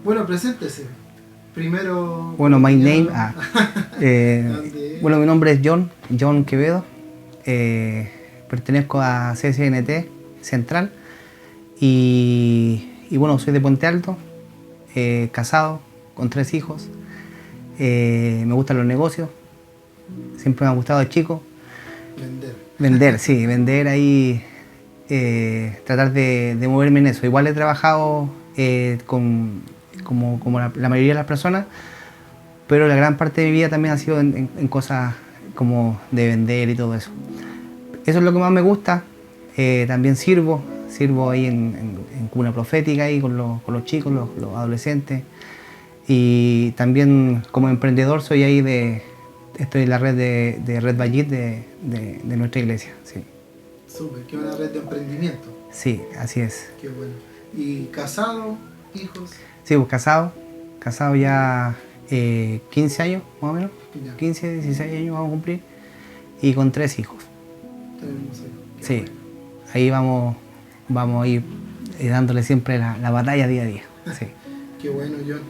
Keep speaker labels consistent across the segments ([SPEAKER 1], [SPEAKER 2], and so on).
[SPEAKER 1] Bueno, preséntese. Primero...
[SPEAKER 2] Bueno, my name...
[SPEAKER 1] ¿Dónde?
[SPEAKER 2] bueno, mi nombre es John Quevedo. Pertenezco a CSNT Central. Y bueno, soy de Puente Alto, casado, con 3 hijos. Me gustan los negocios. Siempre me ha gustado de chico. Vender, sí, vender ahí, tratar de moverme en eso. Igual he trabajado como la mayoría de las personas, pero la gran parte de mi vida también ha sido en cosas como de vender y todo eso. Eso es lo que más me gusta. También sirvo ahí en cuna profética ahí con los chicos, los adolescentes. Y también como emprendedor estoy en la red de Red Vallit de nuestra iglesia. Sí.
[SPEAKER 1] Súper, que es una red de emprendimiento.
[SPEAKER 2] Sí, así es.
[SPEAKER 1] Qué bueno. ¿Y casado, hijos?
[SPEAKER 2] Sí, pues casado ya 15 años más o menos,
[SPEAKER 1] Ya.
[SPEAKER 2] 15, 16 años vamos a cumplir, y con 3 hijos.
[SPEAKER 1] Tenemos hijos. Qué
[SPEAKER 2] Sí,
[SPEAKER 1] bueno.
[SPEAKER 2] ahí vamos a ir dándole siempre la batalla día a día. Sí.
[SPEAKER 1] Qué bueno, John.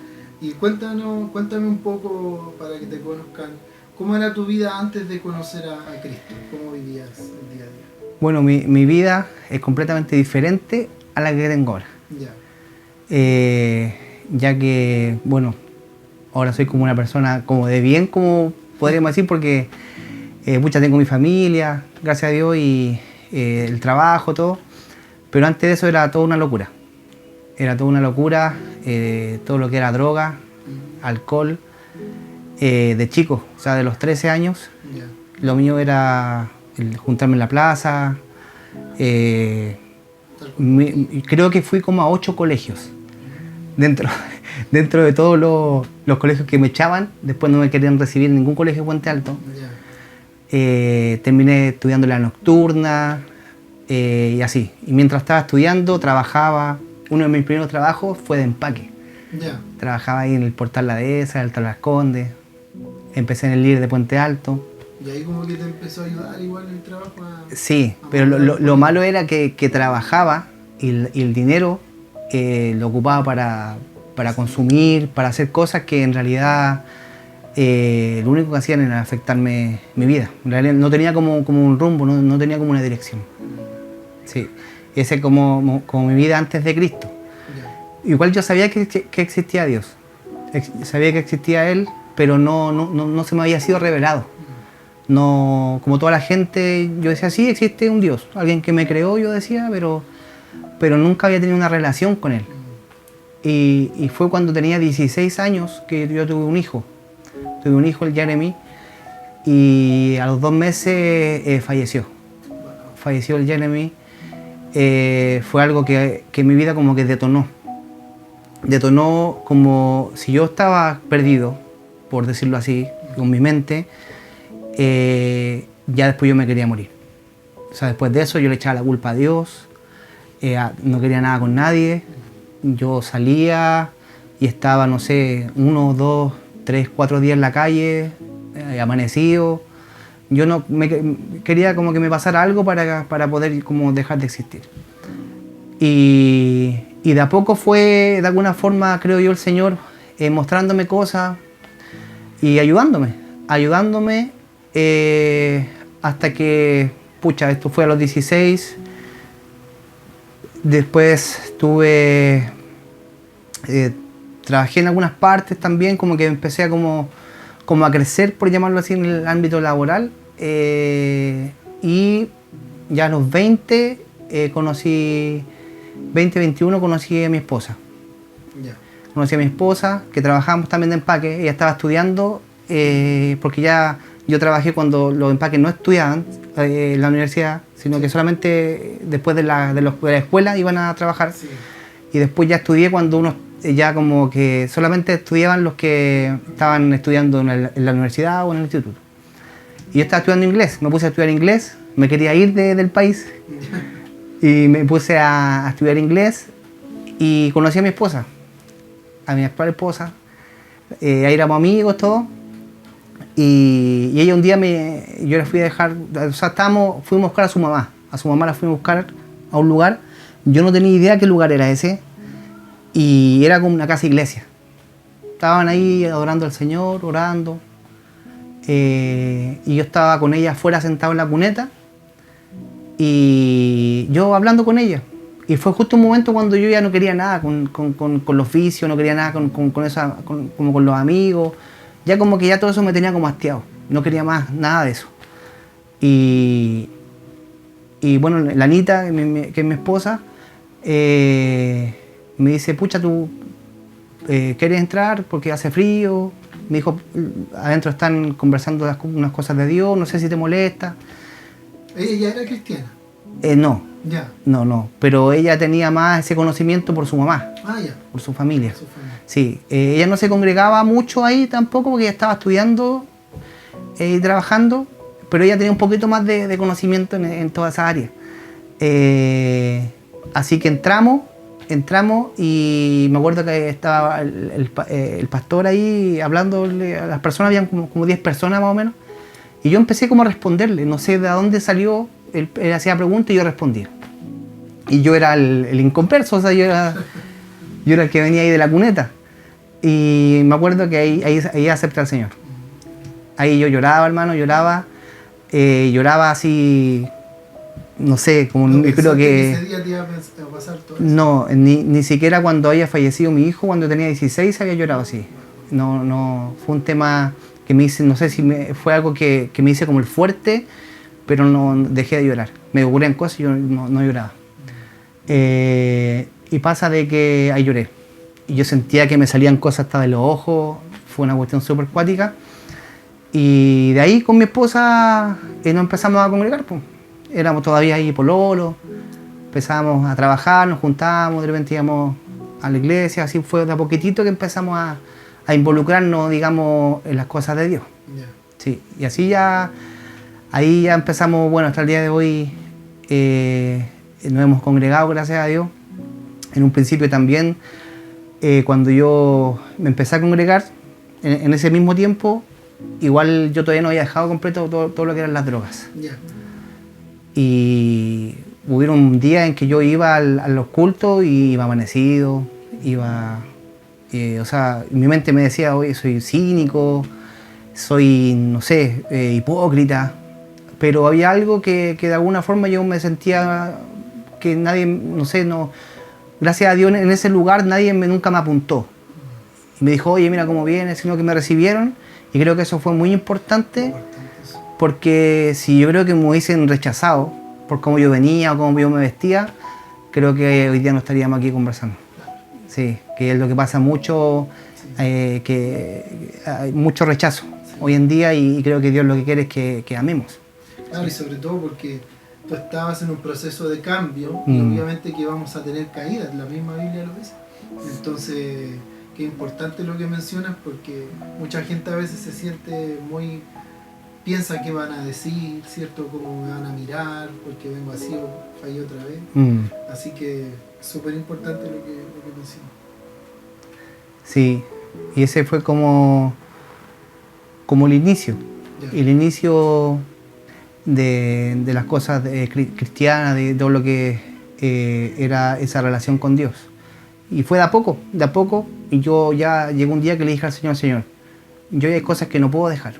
[SPEAKER 1] Y cuéntame un poco para que te conozcan. ¿Cómo era tu vida antes de conocer a Cristo? ¿Cómo vivías el día a día?
[SPEAKER 2] Bueno, mi vida es completamente diferente a la que tengo ahora.
[SPEAKER 1] Ya.
[SPEAKER 2] Ya que, bueno, ahora soy como una persona como de bien, como podríamos decir, porque tengo mi familia, gracias a Dios, y el trabajo, todo. Pero antes de eso era toda una locura. Era toda una locura, todo lo que era droga, alcohol, de chico, o sea, de los 13 años.
[SPEAKER 1] Ya.
[SPEAKER 2] Lo mío era juntarme en la plaza. Creo que fui como a 8 colegios. Dentro de todos los colegios que me echaban, después no me querían recibir en ningún colegio de Puente Alto.
[SPEAKER 1] Ya.
[SPEAKER 2] Terminé estudiando la nocturna y así. Y mientras estaba estudiando, trabajaba. Uno de mis primeros trabajos fue de empaque.
[SPEAKER 1] Ya.
[SPEAKER 2] Trabajaba ahí en el Portal La Dehesa, en el Alto Las Condes. Empecé en el líder de Puente Alto.
[SPEAKER 1] Y ahí como que te empezó a ayudar igual el trabajo
[SPEAKER 2] Sí, pero lo malo era que trabajaba y el dinero lo ocupaba para consumir, para hacer cosas que en realidad lo único que hacían era afectarme mi vida. En realidad no tenía como un rumbo, no tenía como una dirección. Sí, ese es como mi vida antes de Cristo.
[SPEAKER 1] Ya.
[SPEAKER 2] Igual yo sabía que existía Dios, sabía que existía Él, pero no se me había sido revelado. No, como toda la gente, yo decía, sí, existe un Dios, alguien que me creó, yo decía, pero nunca había tenido una relación con Él. Y fue cuando tenía 16 años que yo tuve un hijo. Tuve un hijo, el Jeremy, y a los 2 meses falleció. Falleció el Jeremy. Fue algo que mi vida como que detonó. Detonó como si yo estaba perdido, por decirlo así, con mi mente. Ya después yo me quería morir. O sea, después de eso yo le echaba la culpa a Dios, no quería nada con nadie. Yo salía y estaba, no sé, 1, 2, 3, 4 días en la calle, amanecido. Yo quería como que me pasara algo para poder como dejar de existir. Y de a poco fue, de alguna forma, creo yo, el Señor mostrándome cosas y ayudándome hasta que, esto fue a los 16. Después trabajé en algunas partes también, como que empecé como a crecer, por llamarlo así, en el ámbito laboral. Y ya a los 20, 21, conocí a mi esposa.
[SPEAKER 1] Ya.
[SPEAKER 2] Conocí a mi esposa, que trabajábamos también de empaque. Ella estaba estudiando, porque ya yo trabajé cuando los empaques no estudiaban en la universidad, sino que solamente después de la escuela iban a trabajar.
[SPEAKER 1] Sí.
[SPEAKER 2] Y después ya estudié cuando uno ya como que solamente estudiaban los que estaban estudiando en la universidad o en el instituto. Y yo estaba estudiando inglés, me puse a estudiar inglés, me quería ir del país y me puse a estudiar inglés y conocí a mi esposa, a mi actual esposa. Ahí éramos amigos, todo. Y ella un día yo la fui a dejar, o sea, fuimos a buscar a su mamá la fuimos a buscar a un lugar. Yo no tenía idea qué lugar era ese. y era como una casa iglesia. Estaban ahí adorando al Señor, orando, y yo estaba con ella afuera sentado en la cuneta y yo hablando con ella. Y fue justo un momento cuando yo ya no quería nada con los vicios, no quería nada como con los amigos. Ya como que ya todo eso me tenía como hastiado. No quería más nada de eso. Y bueno, la Anita, que es mi esposa, me dice, pucha, ¿tú quieres entrar porque hace frío? Me dijo, adentro están conversando unas cosas de Dios, no sé si te molesta.
[SPEAKER 1] ¿Ella ya era cristiana?
[SPEAKER 2] No.
[SPEAKER 1] Ya.
[SPEAKER 2] No, pero ella tenía más ese conocimiento por su mamá,
[SPEAKER 1] Ya.
[SPEAKER 2] por su familia.
[SPEAKER 1] Por su familia.
[SPEAKER 2] Sí, ella no se congregaba mucho ahí tampoco porque ella estaba estudiando y trabajando, pero ella tenía un poquito más de conocimiento en toda esa área. Así que entramos y me acuerdo que estaba el pastor ahí hablándole a las personas, habían como 10 personas más o menos, y yo empecé como a responderle, no sé de dónde salió. Él hacía preguntas y yo respondía. Y yo era el inconverso, o sea, yo era el que venía ahí de la cuneta. Y me acuerdo que ahí acepté al Señor. Ahí yo lloraba, hermano, lloraba así, no sé, como
[SPEAKER 1] ¿No
[SPEAKER 2] creo que...
[SPEAKER 1] ese día te iba a pasar todo eso?
[SPEAKER 2] No, ni siquiera cuando había fallecido mi hijo, cuando tenía 16, había llorado así. No, fue un tema que me hice, no sé si fue algo que me hice como el fuerte, pero no dejé de llorar. Me ocurrían cosas y yo no lloraba. Y pasa de que ahí lloré. Y yo sentía que me salían cosas hasta de los ojos. Fue una cuestión súper cuática. Y de ahí con mi esposa nos empezamos a congregar. Pues. Éramos todavía ahí pololo. Empezamos a trabajar, nos juntábamos, de repente íbamos a la iglesia. Así fue de a poquitito que empezamos a involucrarnos, digamos, en las cosas de Dios.
[SPEAKER 1] Yeah.
[SPEAKER 2] Sí, y así ya... Ahí ya empezamos, bueno, hasta el día de hoy nos hemos congregado, gracias a Dios. En un principio también, cuando yo me empecé a congregar, en ese mismo tiempo, igual yo todavía no había dejado completo todo lo que eran las drogas.
[SPEAKER 1] Yeah.
[SPEAKER 2] Y hubieron días en que yo iba a los cultos y iba amanecido, o sea, mi mente me decía, oye, soy cínico, soy, no sé, hipócrita. Pero había algo que de alguna forma yo me sentía que nadie, no sé, gracias a Dios en ese lugar nadie nunca me apuntó. Y me dijo, oye, mira cómo vienes, sino que me recibieron. Y creo que eso fue muy importante, porque si yo creo que me hubiesen rechazado por cómo yo venía o cómo yo me vestía, creo que hoy día no estaríamos aquí conversando. Sí, que es lo que pasa mucho, que hay mucho rechazo hoy en día y creo que Dios lo que quiere es que amemos.
[SPEAKER 1] Claro, y sobre todo porque tú estabas en un proceso de cambio y obviamente que vamos a tener caídas, la misma Biblia lo dice. Entonces, qué importante lo que mencionas porque mucha gente a veces se siente piensa que van a decir, ¿cierto? Cómo me van a mirar, porque vengo así o fallé otra vez. Así que súper importante lo que mencionas.
[SPEAKER 2] Sí, y ese fue como el inicio. Yeah. El inicio de las cosas cristianas, de todo lo que era esa relación con Dios. Y fue de a poco, y yo ya llegó un día que le dije al Señor, yo hay cosas que no puedo dejar,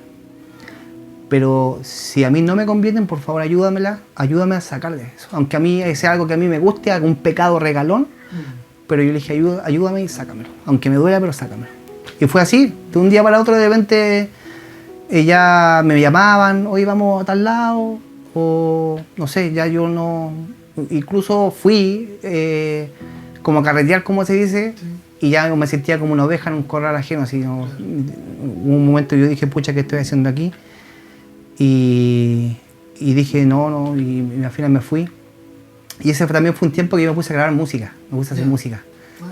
[SPEAKER 2] pero si a mí no me convienen, por favor ayúdame a sacar de eso. Aunque a mí sea algo que a mí me guste, algún pecado regalón, pero yo le dije, ayúdame y sácamelo, aunque me duela, pero sácamelo. Y fue así, de un día para otro de repente ya me llamaban, hoy vamos a tal lado, o no sé, ya yo no... Incluso fui como a carretear, como se dice, sí. Y ya me sentía como una oveja en un corral ajeno, así, ¿no? Claro. Un momento yo dije, pucha, ¿qué estoy haciendo aquí? Y dije, no, y al final me fui. Y ese también fue un tiempo que yo me puse a grabar música, me puse a hacer música.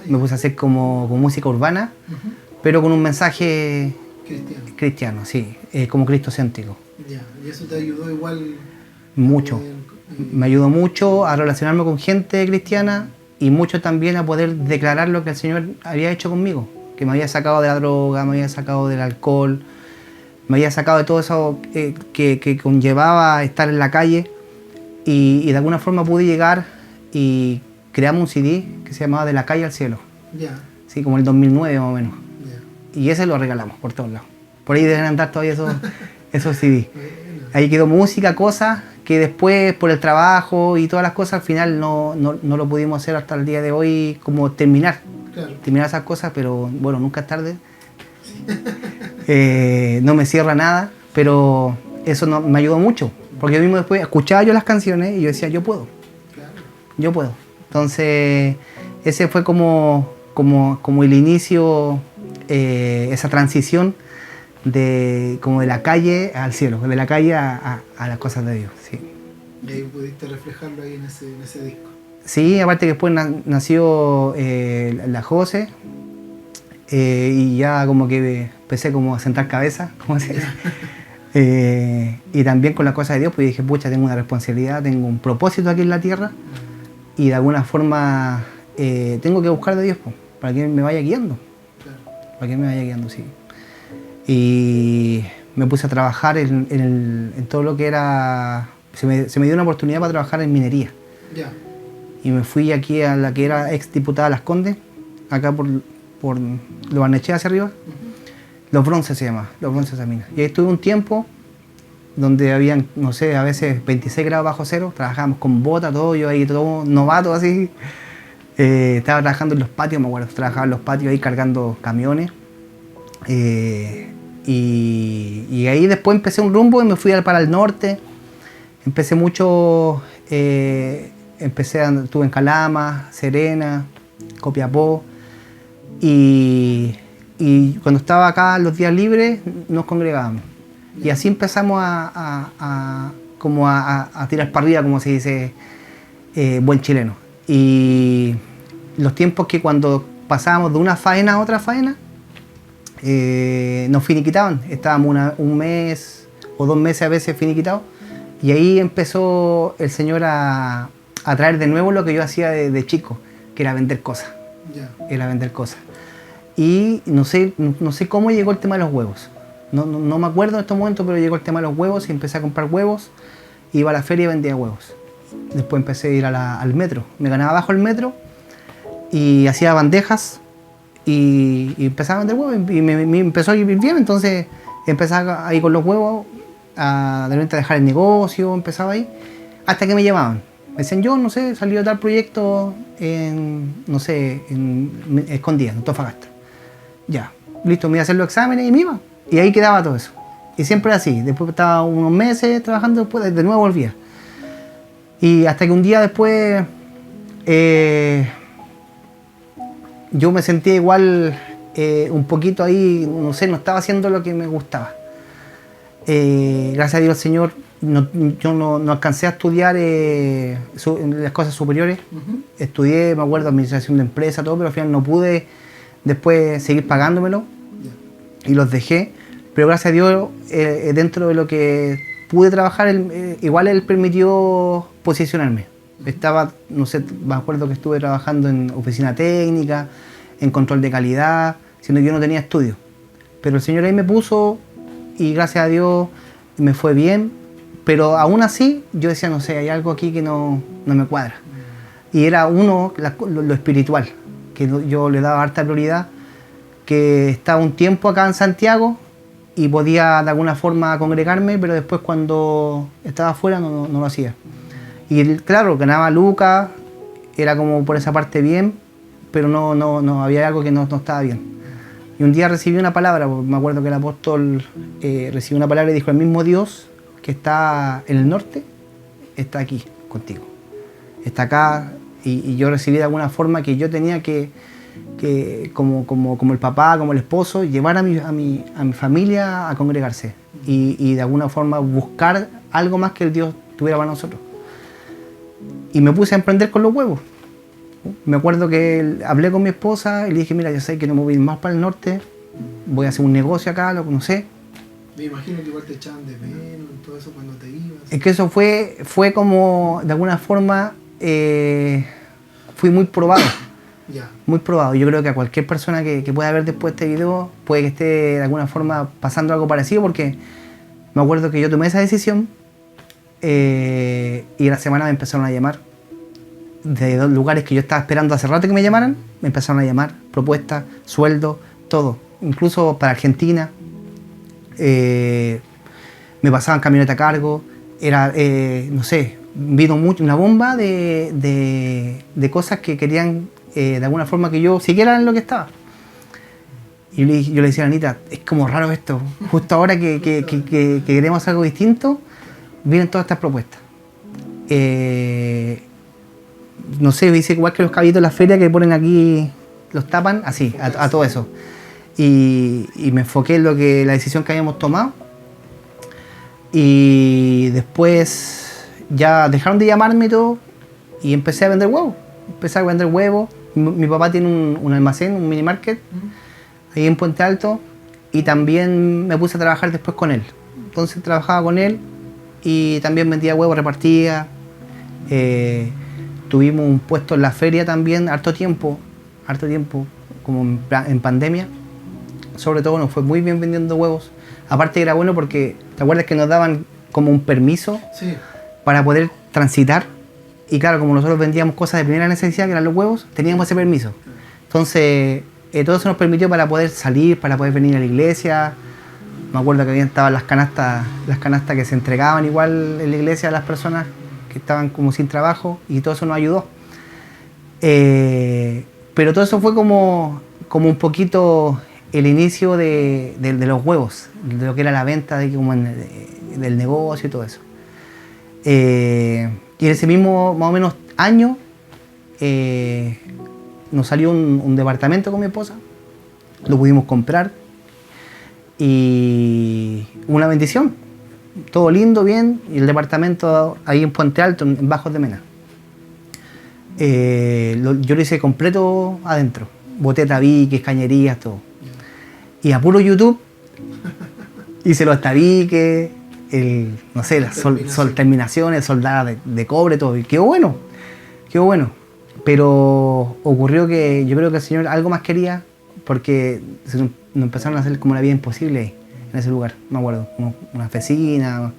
[SPEAKER 2] Me puse a hacer como música urbana, pero con un mensaje... Cristiano, sí, como cristocéntrico.
[SPEAKER 1] Ya, y eso te ayudó igual.
[SPEAKER 2] Mucho. Me ayudó mucho a relacionarme con gente cristiana y mucho también a poder declarar lo que el Señor había hecho conmigo, que me había sacado de la droga, me había sacado del alcohol, me había sacado de todo eso que conllevaba estar en la calle y de alguna forma pude llegar y creamos un CD que se llamaba De la calle al cielo.
[SPEAKER 1] Ya.
[SPEAKER 2] Sí, como el 2009 más o menos.
[SPEAKER 1] Ya.
[SPEAKER 2] Y ese lo regalamos por todos lados. Por ahí deben andar todavía esos CD.
[SPEAKER 1] Bueno.
[SPEAKER 2] Ahí quedó música, cosas que después por el trabajo y todas las cosas al final no lo pudimos hacer hasta el día de hoy, como terminar.
[SPEAKER 1] Claro.
[SPEAKER 2] Terminar esas cosas, pero bueno, nunca es tarde. No me cierra nada, pero eso me ayudó mucho. Porque yo mismo después escuchaba yo las canciones y yo decía, yo puedo.
[SPEAKER 1] Claro.
[SPEAKER 2] Yo puedo. Entonces, ese fue como el inicio, esa transición como de la calle al cielo, de la calle a las cosas de Dios. Sí.
[SPEAKER 1] Y ahí pudiste reflejarlo ahí en ese disco.
[SPEAKER 2] Sí, aparte que después nació la José, y ya como que empecé como a sentar cabeza, como se dice. Y también con las cosas de Dios, pues dije, pucha, tengo una responsabilidad, tengo un propósito aquí en la tierra, y de alguna forma tengo que buscar de Dios, pues, para que Él me vaya guiando.
[SPEAKER 1] Claro.
[SPEAKER 2] Para que Él me vaya guiando, sí. Y me puse a trabajar en todo lo que era... Se me dio una oportunidad para trabajar en minería.
[SPEAKER 1] Ya.
[SPEAKER 2] Y me fui aquí a la que era ex diputada Las Condes, acá por Lo Barnechea hacia arriba. Los Bronces se llama, Los Bronces de Minas. Y ahí estuve un tiempo donde habían, no sé, a veces 26 grados bajo cero, trabajábamos con botas, todo, yo ahí todo novato así. Estaba trabajando en los patios, me acuerdo, trabajaba en los patios ahí cargando camiones. Y ahí después empecé un rumbo y me fui para el norte. Empecé mucho, estuve en Calama, Serena, Copiapó. Y cuando estaba acá los días libres nos congregábamos. Y así empezamos a tirar para arriba, como se dice, buen chileno. Y los tiempos que cuando pasábamos de una faena a otra faena, nos finiquitaban. Estábamos un mes o 2 meses a veces finiquitados. Y ahí empezó el Señor a traer de nuevo lo que yo hacía de chico, que era vender cosas.
[SPEAKER 1] Ya.
[SPEAKER 2] Era vender cosas. Y no sé cómo llegó el tema de los huevos. No me acuerdo en estos momentos, pero llegó el tema de los huevos y empecé a comprar huevos. Iba a la feria y vendía huevos. Después empecé a ir al metro. Me ganaba bajo el metro y hacía bandejas y empezaba a vender huevos y me empezó a ir bien. Entonces empezaba ahí con los huevos de repente a dejar el negocio, empezaba ahí, hasta que me llamaban. Me decían, yo no sé, salió tal proyecto en Escondidas, en Antofagasta. Ya, listo, me iba a hacer los exámenes y me iba. Y ahí quedaba todo eso. Y siempre así. Después estaba unos meses trabajando, después de nuevo volvía. Y hasta que un día después yo me sentía igual un poquito ahí, no sé, no estaba haciendo lo que me gustaba. Gracias a Dios, Señor, yo no alcancé a estudiar las cosas superiores. Estudié, me acuerdo, administración de empresa, todo, pero al final no pude después seguir pagándomelo y los dejé. Pero gracias a Dios, dentro de lo que pude trabajar, igual Él permitió posicionarme. Estaba, no sé, me acuerdo que estuve trabajando en oficina técnica, en control de calidad, siendo que yo no tenía estudio. Pero el Señor ahí me puso y gracias a Dios me fue bien. Pero aún así yo decía, no sé, hay algo aquí que no me cuadra. Y era lo espiritual, que yo le daba harta prioridad, que estaba un tiempo acá en Santiago y podía de alguna forma congregarme, pero después cuando estaba afuera no lo hacía. Y claro, ganaba lucas, era como por esa parte bien, pero no había algo que no estaba bien. Y un día recibí una palabra, me acuerdo que el apóstol recibió una palabra y dijo, el mismo Dios que está en el norte, está aquí contigo. Está acá y yo recibí de alguna forma que yo tenía que como el papá, como el esposo, llevar a mi familia a congregarse y de alguna forma buscar algo más que el Dios tuviera para nosotros. Y me puse a emprender con los huevos. Me acuerdo que hablé con mi esposa y le dije, mira, yo sé que no me voy a ir más para el norte, voy a hacer un negocio acá, lo no sé.
[SPEAKER 1] Me imagino que igual te echaban de menos y todo eso cuando te ibas.
[SPEAKER 2] Es que eso fue como, de alguna forma, fui muy probado.
[SPEAKER 1] Ya.
[SPEAKER 2] Muy probado. Yo creo que a cualquier persona que pueda ver después este video puede que esté de alguna forma pasando algo parecido, porque me acuerdo que yo tomé esa decisión y la semana me empezaron a llamar de dos lugares que yo estaba esperando hace rato que me llamaran, me empezaron a llamar, propuestas, sueldo, todo. Incluso para Argentina, me pasaban camioneta a cargo, era, no sé, vino una bomba de cosas que querían de alguna forma que yo siguiera en lo que estaba. Y yo le decía a Anita, es como raro esto, justo ahora que queremos algo distinto, vienen todas estas propuestas. No sé, dice igual que los caballitos de la feria que ponen aquí, los tapan, así, a todo eso. Y me enfoqué en la decisión que habíamos tomado. Y después ya dejaron de llamarme y todo, y empecé a vender huevos. Mi papá tiene un almacén, un mini market, ahí en Puente Alto, y también me puse a trabajar después con él. Entonces trabajaba con él y también vendía huevos, repartía. Tuvimos un puesto en la feria también, harto tiempo, como en pandemia. Sobre todo nos fue muy bien vendiendo huevos. Aparte era bueno porque, ¿te acuerdas que nos daban como un permiso para poder transitar? Y claro, como nosotros vendíamos cosas de primera necesidad, que eran los huevos, teníamos ese permiso. Entonces, todo eso nos permitió para poder salir, para poder venir a la iglesia. Me acuerdo que estaban las canastas que se entregaban igual en la iglesia a las personas que estaban como sin trabajo, y todo eso nos ayudó. Pero todo eso fue como un poquito el inicio de los huevos, de lo que era la venta del negocio y todo eso. Y en ese mismo, más o menos, año, nos salió un departamento con mi esposa, lo pudimos comprar y una bendición. Todo lindo, bien, y el departamento ahí en Puente Alto, en Bajos de Mena. Yo lo hice completo adentro, boté tabiques, cañerías, todo. Y a puro YouTube hice los tabiques, no sé, las terminaciones, soldadas de cobre, todo. Y quedó bueno. Pero ocurrió que yo creo que el Señor algo más quería, porque nos empezaron a hacer como la vida imposible en ese lugar, me acuerdo. Una vecina,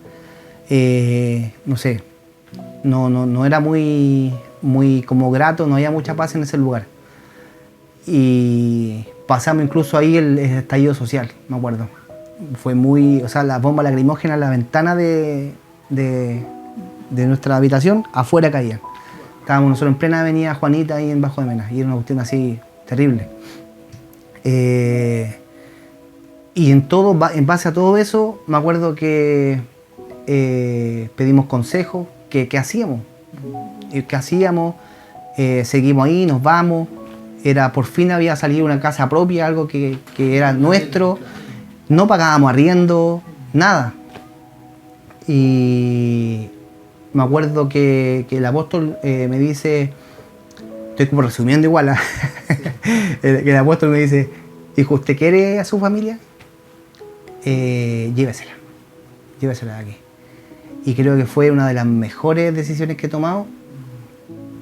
[SPEAKER 2] no sé, no era muy como grato, no había mucha paz en ese lugar. Y pasamos incluso ahí el estallido social, me acuerdo. Fue las bombas lacrimógenas en la ventana de nuestra habitación, afuera caían. Estábamos nosotros en plena avenida Juanita, ahí en Bajo de Mena, y era una cuestión así terrible. Y en base a todo eso, me acuerdo que pedimos consejos, ¿qué hacíamos? Seguimos ahí, nos vamos. Por fin había salido una casa propia, algo que era nuestro. No pagábamos arriendo, nada. Y me acuerdo que el apóstol me dice, estoy como resumiendo igual, que el apóstol me dice, hijo, ¿usted quiere a su familia? Llévesela de aquí. Y creo que fue una de las mejores decisiones que he tomado,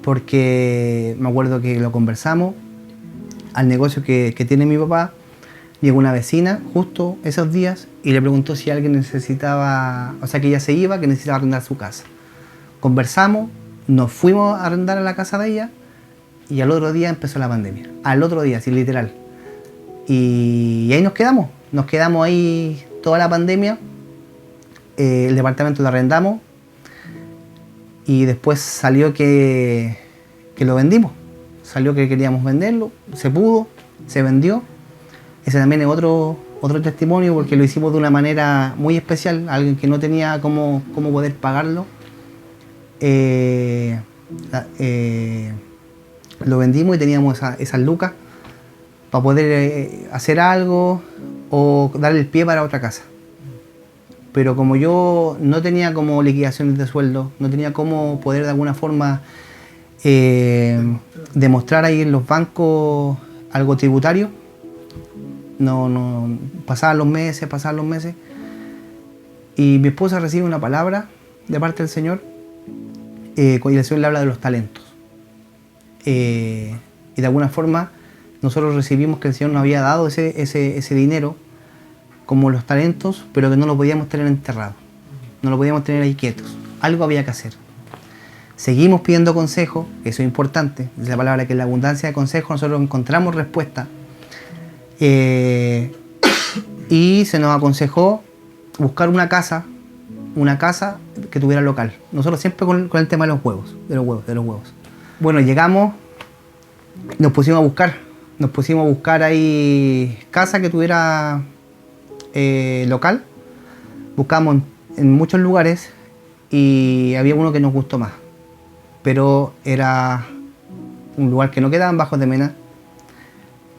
[SPEAKER 2] porque me acuerdo que lo conversamos. Al negocio que tiene mi papá, llegó una vecina justo esos días y le preguntó si alguien necesitaba, o sea, que ella se iba, que necesitaba arrendar su casa. Conversamos, nos fuimos a arrendar a la casa de ella y al otro día empezó la pandemia. Al otro día, sí, literal. Y ahí nos quedamos ahí toda la pandemia. El departamento lo arrendamos y después salió que lo vendimos. Salió que queríamos venderlo, se pudo, se vendió. Ese también es otro testimonio, porque lo hicimos de una manera muy especial, alguien que no tenía cómo poder pagarlo. Lo vendimos y teníamos esas lucas para poder hacer algo o darle el pie para otra casa. Pero como yo no tenía como liquidaciones de sueldo, no tenía cómo poder de alguna forma demostrar ahí en los bancos algo tributario, no pasaban los meses y mi esposa recibe una palabra de parte del Señor, y el Señor le habla de los talentos, y de alguna forma nosotros recibimos que el Señor nos había dado ese dinero como los talentos, pero que no lo podíamos tener enterrado, no lo podíamos tener ahí quietos, algo había que hacer. seguimos pidiendo consejo, eso es importante, es la palabra que en la abundancia de consejo nosotros encontramos respuesta. Y se nos aconsejó buscar una casa que tuviera local. Nosotros siempre con el tema de los huevos. Bueno, llegamos, nos pusimos a buscar ahí casa que tuviera local. Buscamos en muchos lugares y había uno que nos gustó más, pero era un lugar que no quedaba en Bajos de Mena,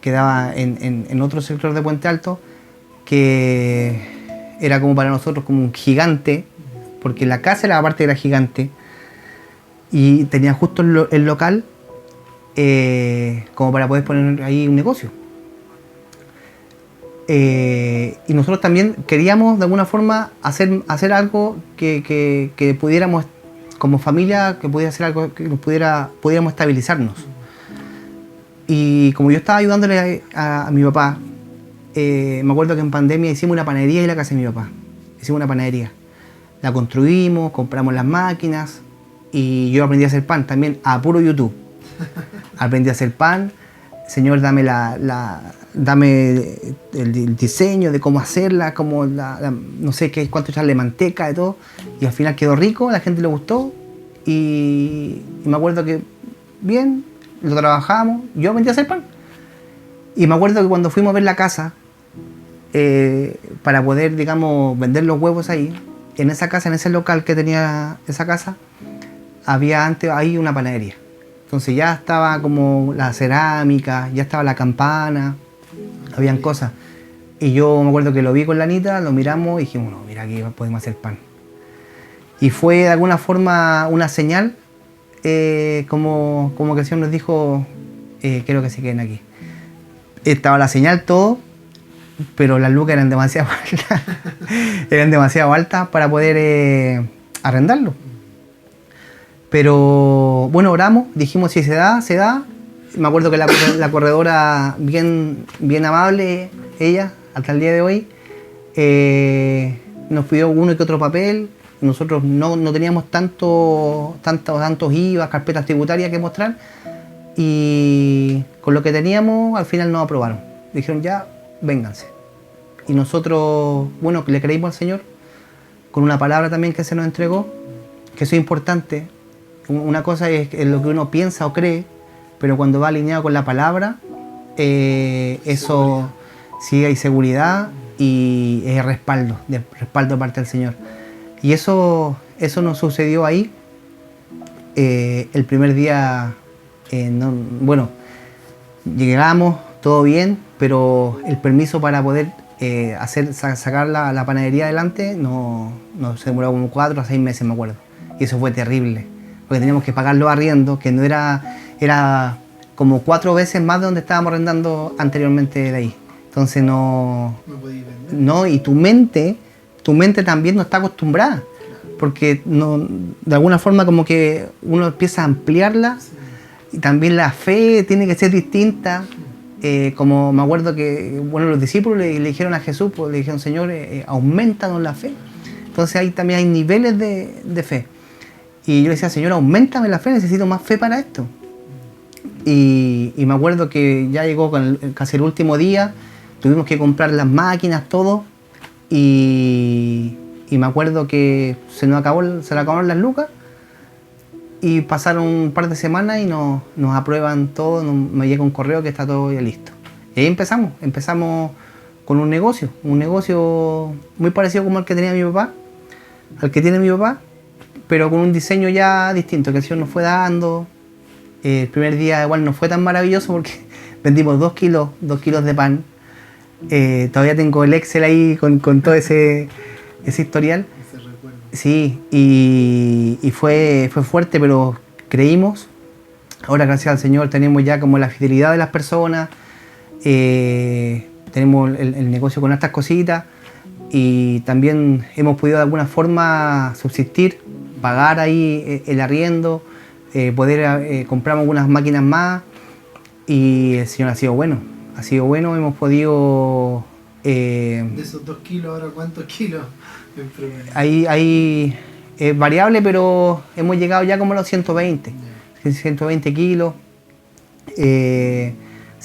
[SPEAKER 2] quedaba en otro sector de Puente Alto, que era como para nosotros como un gigante, porque la casa era, aparte era gigante, y tenía justo el local como para poder poner ahí un negocio. Y nosotros también queríamos de alguna forma hacer algo que pudiéramos, como familia, que pudiera ser algo que pudiéramos estabilizarnos. Y como yo estaba ayudándole a mi papá, me acuerdo que en pandemia hicimos una panadería en la casa de mi papá. Hicimos una panadería. La construimos, compramos las máquinas y yo aprendí a hacer pan también a puro YouTube. Aprendí a hacer pan. Señor, dame el diseño de cómo hacerla, no sé qué, cuánto echarle manteca, de todo. Y al final quedó rico, a la gente le gustó. Y me acuerdo que bien, lo trabajamos, yo aprendí a hacer pan. Y me acuerdo que cuando fuimos a ver la casa, para poder, digamos, vender los huevos ahí, en esa casa, en ese local que tenía esa casa, había antes ahí una panadería. Entonces ya estaba como la cerámica, ya estaba la campana, habían cosas. Y yo me acuerdo que lo vi con la Anita, lo miramos y dijimos, no, mira, aquí podemos hacer pan. Y fue de alguna forma una señal, como que el Señor nos dijo, quiero que se queden aquí. Estaba la señal, todo, pero las lucas eran demasiado altas, para poder arrendarlo. Pero bueno, oramos, dijimos si se da, se da. Me acuerdo que la corredora, bien amable, ella, hasta el día de hoy, nos pidió uno que otro papel. Nosotros no teníamos tantos IVA, carpetas tributarias que mostrar. Y con lo que teníamos, al final nos aprobaron. Dijeron, ya, vénganse. Y nosotros, bueno, le creímos al Señor, con una palabra también que se nos entregó, que eso es importante. Una cosa es lo que uno piensa o cree, pero cuando va alineado con la palabra, eso sí hay seguridad y es respaldo de parte del Señor. Y eso nos sucedió ahí. El primer día, bueno, llegamos, todo bien, pero el permiso para poder sacar la panadería adelante no se demoró como 4 a 6 meses, me acuerdo. Y eso fue terrible, porque teníamos que pagar los arriendos, que no era como 4 veces más de donde estábamos arrendando anteriormente de ahí. Entonces no y tu mente también no está acostumbrada, porque de alguna forma como que uno empieza a ampliarla, y también la fe tiene que ser distinta. Como me acuerdo que los discípulos le dijeron a Jesús, pues, le dijeron, Señor, aumentanos la fe. Entonces ahí también hay niveles de fe. Y yo le decía, Señor, aumentame la fe, necesito más fe para esto. Y me acuerdo que ya llegó casi el último día, tuvimos que comprar las máquinas, todo. Y me acuerdo que se le acabaron las lucas. Y pasaron un par de semanas y nos aprueban todo, me llega un correo que está todo ya listo. Y ahí empezamos con un negocio muy parecido como al que tenía mi papá, al que tiene mi papá, pero con un diseño ya distinto, que el Señor nos fue dando. El primer día igual no fue tan maravilloso porque vendimos 2 kilos de pan. Todavía tengo el Excel ahí con todo ese historial. Sí, y fue fuerte, pero creímos. Ahora, gracias al Señor, tenemos ya como la fidelidad de las personas, tenemos el negocio con estas cositas, y también hemos podido de alguna forma subsistir, pagar ahí el arriendo, poder comprar algunas máquinas más, y el Señor ha sido bueno, hemos podido...
[SPEAKER 1] de esos 2 kilos, ahora ¿cuántos kilos?
[SPEAKER 2] Ahí Es variable, pero hemos llegado ya como a los 120, 120 kilos. Sí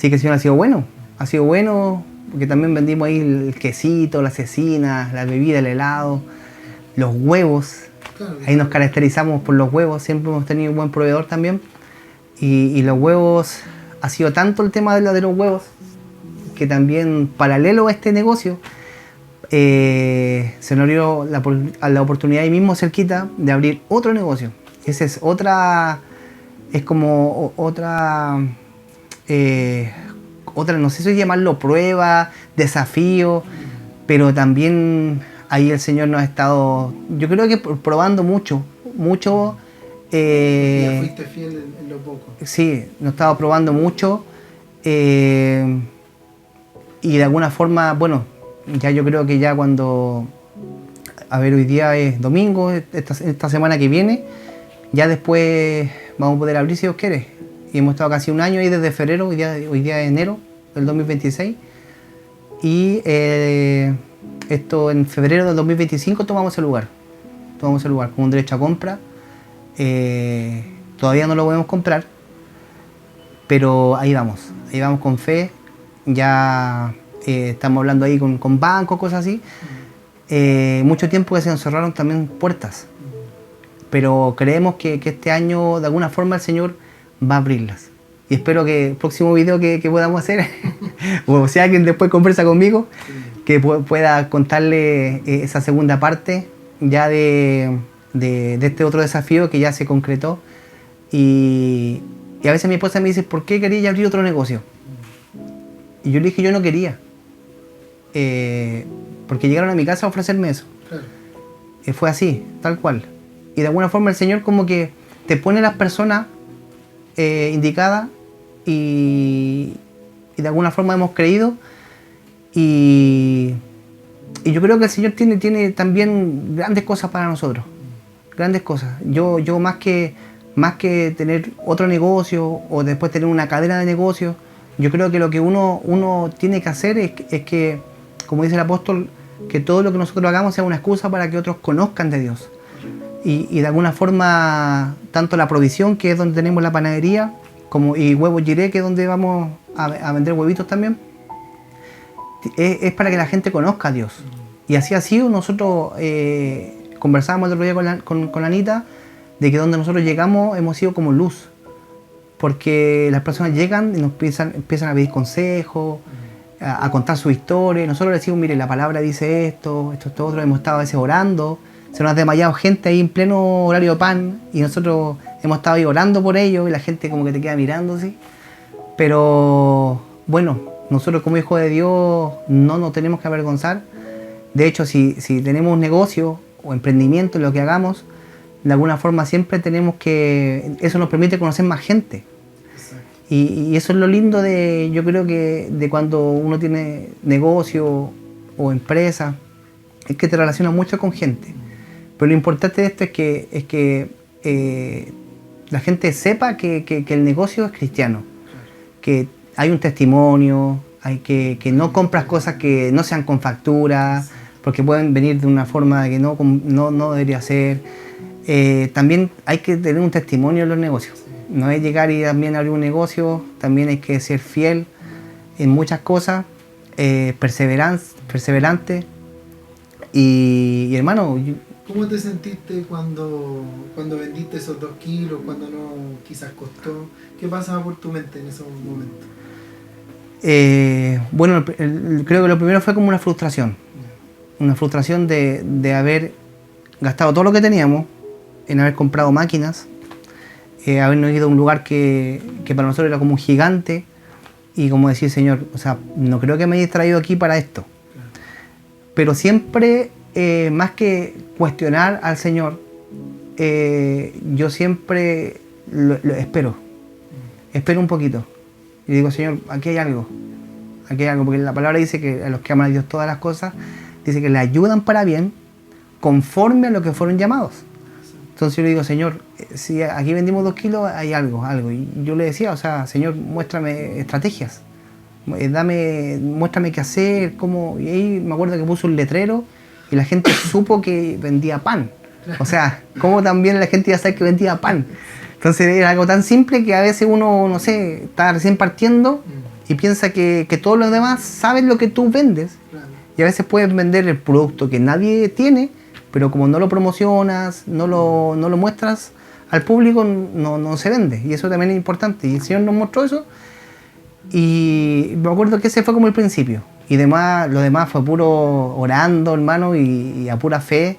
[SPEAKER 2] que el Señor ha sido bueno, porque también vendimos ahí el quesito, la cecina, la bebida, el helado, los huevos. Claro, ahí nos caracterizamos por los huevos, siempre hemos tenido un buen proveedor también. Y los huevos, ha sido tanto el tema de los huevos, que también paralelo a este negocio, se nos dio la oportunidad ahí mismo cerquita de abrir otro negocio. Esa es otra, es como otra, no sé si llamarlo prueba, desafío, pero también ahí el Señor nos ha estado, yo creo que probando mucho.
[SPEAKER 1] Ya fuiste fiel en lo poco.
[SPEAKER 2] Sí, nos ha estado probando mucho, y de alguna forma, bueno, ya yo creo que ya cuando, a ver, hoy día es domingo, esta semana que viene, ya después vamos a poder abrir si Dios quiere. Y hemos estado casi un año ahí desde febrero, hoy día es enero del 2026. Y esto en febrero del 2025 tomamos el lugar con un derecho a compra. Todavía no lo podemos comprar, pero ahí vamos con fe. Ya estamos hablando ahí con bancos, cosas así. Mucho tiempo que se nos cerraron también puertas, pero creemos que este año de alguna forma el Señor va a abrirlas. Y espero que el próximo video que podamos hacer, o si alguien después conversa conmigo, que pueda contarle esa segunda parte ya de este otro desafío que ya se concretó. Y a veces mi esposa me dice, ¿por qué quería abrir otro negocio? Y yo le dije, yo no quería. Porque llegaron a mi casa a ofrecerme eso. Claro. Fue así, tal cual. Y de alguna forma el Señor como que te pone las personas indicadas, y de alguna forma hemos creído. Y yo creo que el Señor tiene también grandes cosas para nosotros. Grandes cosas. Yo más que tener otro negocio o después tener una cadena de negocios, yo creo que lo que uno tiene que hacer es que, como dice el apóstol, que todo lo que nosotros hagamos sea una excusa para que otros conozcan de Dios. Y de alguna forma, tanto la provisión, que es donde tenemos la panadería, y Huevos Jiré, que es donde vamos a vender huevitos también, es para que la gente conozca a Dios. Y así ha sido. Nosotros conversábamos el otro día con la Anita, de que donde nosotros llegamos hemos sido como luz, porque las personas llegan y nos empiezan a pedir consejos, a contar su historia. Nosotros les decimos, mire, la palabra dice esto, otro. Hemos estado a veces orando, se nos ha desmayado gente ahí en pleno horario de pan, y nosotros hemos estado ahí orando por ellos, y la gente como que te queda mirando así. Pero bueno, nosotros como hijos de Dios no nos tenemos que avergonzar. De hecho, si tenemos un negocio o emprendimiento, lo que hagamos, de alguna forma siempre tenemos que, eso nos permite conocer más gente. Y eso es lo lindo yo creo que de cuando uno tiene negocio o empresa, es que te relacionas mucho con gente. Pero lo importante de esto es que la gente sepa que el negocio es cristiano, que hay un testimonio, que no compras cosas que no sean con factura, porque pueden venir de una forma que no debería ser. También hay que tener un testimonio en los negocios. No es llegar y también abrir un negocio, también hay que ser fiel en muchas cosas, perseverante. Y hermano,
[SPEAKER 1] ¿cómo te sentiste cuando vendiste esos 2 kilos, cuando no quizás costó? ¿Qué pasaba por tu mente en esos momentos?
[SPEAKER 2] Bueno, creo que lo primero fue como una frustración. Una frustración de haber gastado todo lo que teníamos, en haber comprado máquinas, habernos ido a un lugar que para nosotros era como un gigante, y como decir, Señor, o sea, no creo que me hayas traído aquí para esto. Pero siempre, más que cuestionar al Señor, yo siempre lo espero un poquito. Y digo, Señor, aquí hay algo, porque la palabra dice que a los que aman a Dios todas las cosas, dice que le ayudan para bien, conforme a lo que fueron llamados. Entonces yo le digo, Señor, si aquí vendimos 2 kilos, hay algo. Y yo le decía, o sea, Señor, muéstrame estrategias, muéstrame qué hacer, cómo. Y ahí me acuerdo que puso un letrero y la gente supo que vendía pan. O sea, ¿cómo también la gente iba a saber que vendía pan? Entonces era algo tan simple que a veces uno, no sé, está recién partiendo y piensa que todos los demás saben lo que tú vendes.
[SPEAKER 1] Claro.
[SPEAKER 2] Y a veces puedes vender el producto que nadie tiene, pero como no lo promocionas, no lo muestras al público, no se vende. Y eso también es importante. Y el Señor nos mostró eso. Y me acuerdo que ese fue como el principio. Y lo demás fue puro orando, hermano, y a pura fe.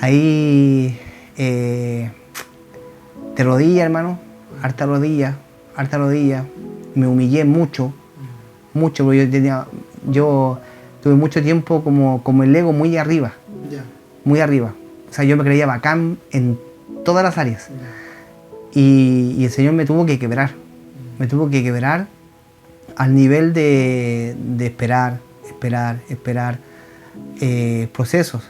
[SPEAKER 2] Ahí de rodilla, hermano, harta rodilla. Me humillé mucho, porque yo tuve mucho tiempo como el ego muy arriba.
[SPEAKER 1] Ya.
[SPEAKER 2] Muy arriba. O sea, yo me creía bacán en todas las áreas.
[SPEAKER 1] Ya.
[SPEAKER 2] Y el Señor me tuvo que quebrar. Me tuvo que quebrar al nivel de esperar procesos.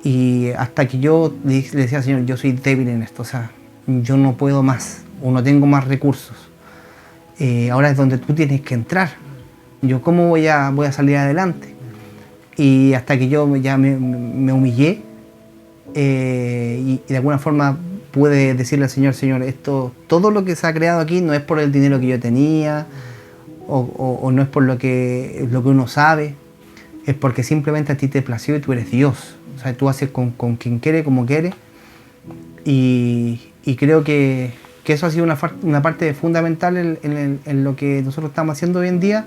[SPEAKER 2] Y hasta que yo le decía al Señor, yo soy débil en esto, o sea, yo no puedo más, o no tengo más recursos. Ahora es donde tú tienes que entrar. Yo, ¿cómo voy a salir adelante? Y hasta que yo ya me humillé y de alguna forma pude decirle al Señor, Señor, todo lo que se ha creado aquí no es por el dinero que yo tenía, o no es por lo que uno sabe, es porque simplemente a ti te plació y tú eres Dios. O sea, tú haces con quien quiere, como quiere. Y creo que eso ha sido una parte fundamental en lo que nosotros estamos haciendo hoy en día,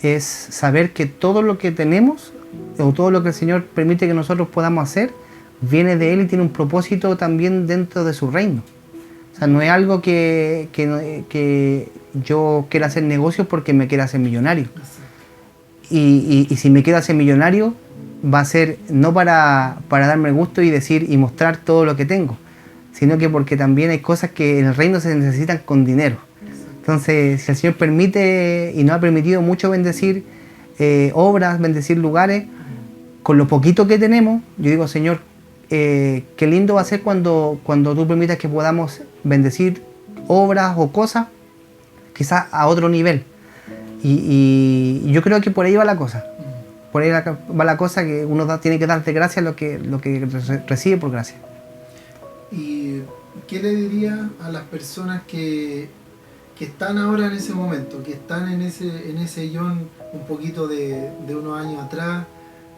[SPEAKER 2] es saber que todo lo que tenemos, o todo lo que el Señor permite que nosotros podamos hacer, viene de Él y tiene un propósito también dentro de su reino. O sea, no es algo que yo quiera hacer negocios porque me quiera hacer millonario. Y si me quiero hacer millonario, va a ser no para darme gusto y decir y mostrar todo lo que tengo, sino que porque también hay cosas que en el reino se necesitan con dinero. Entonces, si el Señor permite y nos ha permitido mucho bendecir obras, bendecir lugares, con lo poquito que tenemos, yo digo, Señor, qué lindo va a ser cuando tú permitas que podamos bendecir obras o cosas, quizás a otro nivel. Y yo creo que por ahí va la cosa. Por ahí va la cosa, que uno tiene que darte gracias lo que recibe por gracia.
[SPEAKER 1] ¿Y qué le diría a las personas que están ahora en ese momento, que están en ese John un poquito de unos años atrás,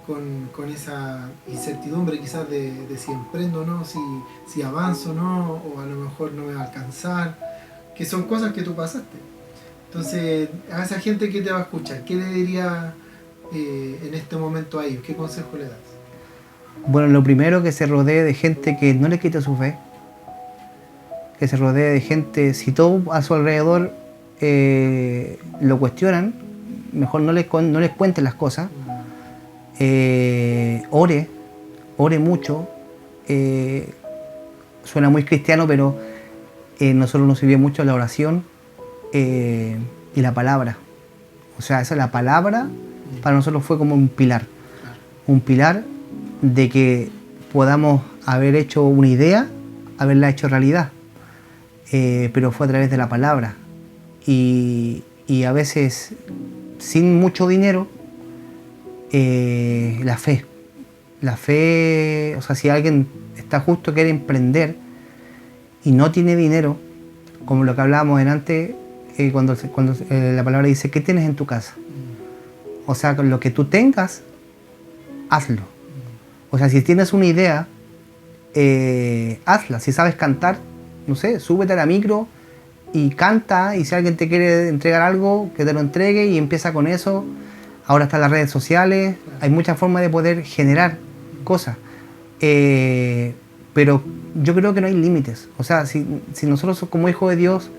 [SPEAKER 1] con esa incertidumbre quizás de si emprendo o no, si avanzo o no, o a lo mejor no me va a alcanzar, que son cosas que tú pasaste? Entonces, a esa gente que te va a escuchar, ¿qué le diría en este momento a ellos? ¿Qué consejo le das?
[SPEAKER 2] Bueno, lo primero, que se rodee de gente que no le quite su fe, que se rodee de gente, si todo a su alrededor lo cuestionan, mejor no les cuente las cosas. Ore mucho. Suena muy cristiano, pero nosotros nos sirvió mucho la oración y la palabra. O sea, la palabra para nosotros fue como un pilar de que podamos haber hecho una idea, haberla hecho realidad, pero fue a través de la palabra. Y a veces sin mucho dinero, la fe, o sea, si alguien está justo, quiere emprender y no tiene dinero, como lo que hablábamos antes, cuando la palabra dice, ¿qué tienes en tu casa? O sea, con lo que tú tengas, hazlo. O sea, si tienes una idea, hazla. Si sabes cantar, no sé, súbete a la micro y canta, y si alguien te quiere entregar algo, que te lo entregue y empieza con eso. Ahora están las redes sociales, hay muchas formas de poder generar cosas. Pero yo creo que no hay límites. O sea, si nosotros como hijos de Dios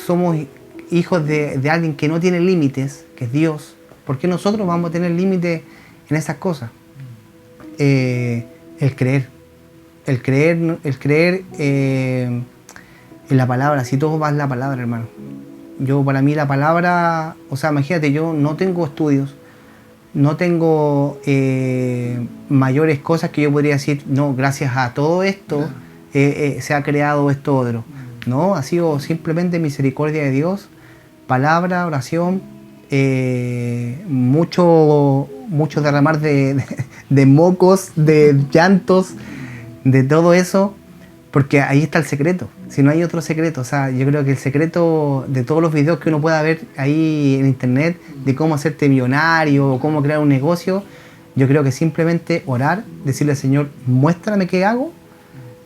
[SPEAKER 2] somos hijos de alguien que no tiene límites, que es Dios, ¿por qué nosotros vamos a tener límites en esas cosas? El creer en la palabra. Si todo va en la palabra, hermano. Para mí la palabra, o sea, imagínate, yo no tengo estudios, no tengo mayores cosas que yo podría decir, no, gracias a todo esto se ha creado esto otro. No, ha sido simplemente misericordia de Dios, palabra, oración, mucho derramar de de mocos, de llantos, de todo eso, porque ahí está el secreto. Si no hay otro secreto, o sea, yo creo que el secreto de todos los videos que uno pueda ver ahí en internet de cómo hacerte millonario o cómo crear un negocio, yo creo que simplemente orar, decirle al Señor, muéstrame qué hago,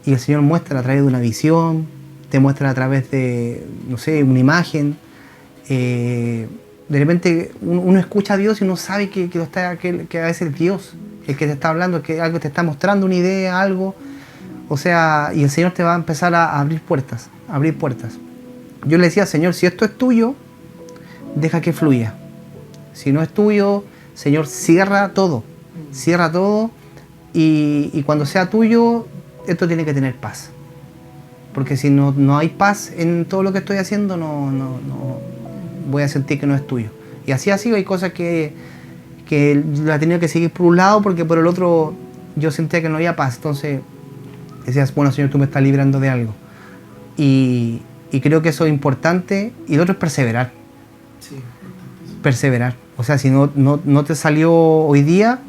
[SPEAKER 2] y el Señor muestra a través de una visión, te muestra a través de, no sé, una imagen. De repente uno escucha a Dios y uno sabe que a veces es Dios el que te está hablando, que algo te está mostrando, una idea, algo. O sea, y el Señor te va a empezar a abrir puertas, a abrir puertas. Yo le decía, Señor, si esto es tuyo, deja que fluya. Si no es tuyo, Señor, cierra todo y cuando sea tuyo, esto tiene que tener paz. Porque si no hay paz en todo lo que estoy haciendo, no voy a sentir que no es tuyo. Y así ha sido, hay cosas que la he tenido que seguir por un lado porque por el otro yo sentía que no había paz. Entonces decías, bueno, Señor, tú me estás librando de algo. Y creo que eso es importante. Y lo otro es perseverar.
[SPEAKER 1] Sí,
[SPEAKER 2] Perseverar. O sea, si no te salió hoy día,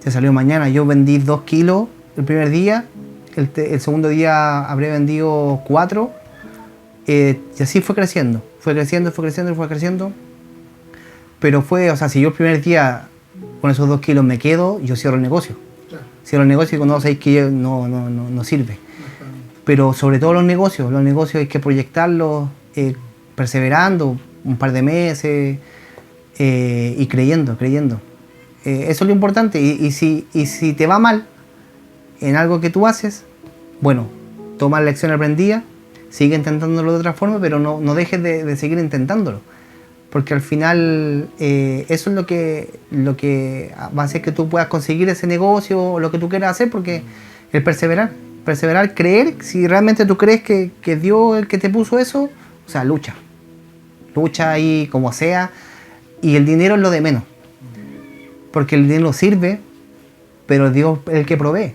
[SPEAKER 2] te salió mañana. Yo vendí 2 kilos el primer día. El segundo día habré vendido 4. Y así fue creciendo. Fue creciendo. Pero o sea, si yo el primer día con esos 2 kilos me quedo, yo cierro el negocio.
[SPEAKER 1] claro.
[SPEAKER 2] Cierro el negocio y cuando sabéis que no sirve. Pero sobre todo los negocios hay que proyectarlos perseverando un par de meses y creyendo. Eso es lo importante. Y si te va mal en algo que tú haces, bueno, toma la lección aprendida, sigue intentándolo de otra forma, pero no dejes de seguir intentándolo. Porque al final eso es lo que va a hacer que tú puedas conseguir ese negocio o lo que tú quieras hacer, porque el perseverar, creer, si realmente tú crees que Dios es el que te puso eso, o sea, lucha ahí como sea, y el dinero es lo de menos, porque el dinero sirve, pero Dios es el que provee.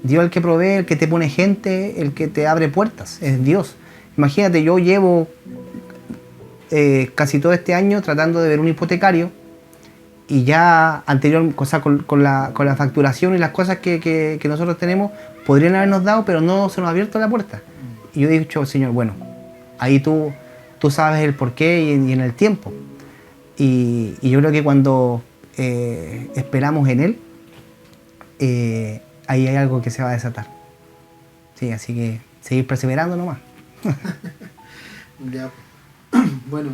[SPEAKER 2] Dios es el que provee, el que te pone gente, el que te abre puertas, es Dios. Imagínate, yo llevo casi todo este año tratando de ver un hipotecario y ya anterior, cosa con la facturación y las cosas que nosotros tenemos, podrían habernos dado, pero no se nos ha abierto la puerta. Y yo he dicho, Señor, bueno, ahí tú sabes el porqué y en el tiempo. Y yo creo que cuando esperamos en Él, ahí hay algo que se va a desatar. Sí, así que seguir perseverando nomás.
[SPEAKER 1] Ya. Bueno.